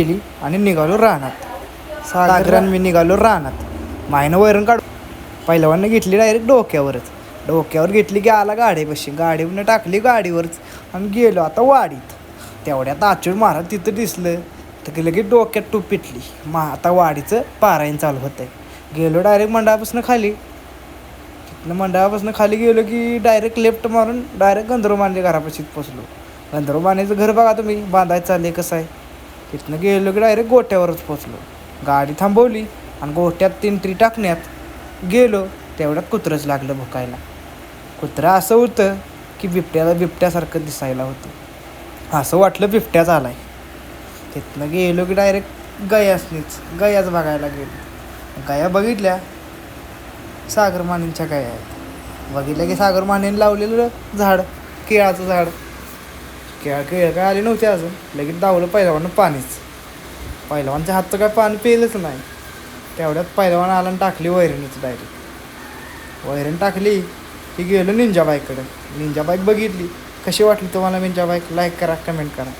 केली आणि निघालो रानात. सागरान मी निघालो रानात. मायनं वैरण काढ पहिलवानं घेतली डायरेक्ट डोक्यावर घेतली की आला गाडीपाशी. गाडीवरनं टाकली गाडीवरच आणि गेलो आता वाडीत. तेवढ्यात आचूड महाराज तिथं दिसलं तर लगेच डोक्यात टूप पिटली. आता वाडीचं पारायण चालू होतं आहे. गेलो डायरेक्ट मंडळापासून खाली. तिथनं मंडळापासून खाली गेलो की डायरेक्ट लेफ्ट मारून डायरेक्ट गंधर्वमानेच्या घरापाशीच पोचलो. गंधर्वमानेचं घर बघा तुम्ही बांधायचं चालले कसं आहे. तिथनं गेलो की डायरेक्ट गोट्यावरच पोचलो. गाडी थांबवली आणि गोट्यात एंट्री टाकण्यात गेलो तेवढ्यात कुत्रंच लागलं भुकायला. कुत्रं असं होतं की बिबट्यासारखं दिसायला होतं. असं वाटलं बिबट्याच आला आहे. तिथनं गेलो की डायरेक्ट गयाच बघायला गेलो. गया बघितल्या सागरमानींच्या गया आहेत. बघितलं की सागरमानीने लावलेलं झाड, केळाचं झाड. केळ काय आले नव्हते अजून. लगेच दावलं पहिलवानं पाणीच. पहिलवानच्या हातचं काय पाणी पिलंच नाही. तेवढ्यात पहिलवान आला आणि टाकली वैरणीच डायरेक्ट. वैरण टाकली की गेलो निंजा बाईकडं. निंजा बाईक बघितली. कशी वाटली तुम्हाला निंजा बाईक? लाईक करा, कमेंट करा.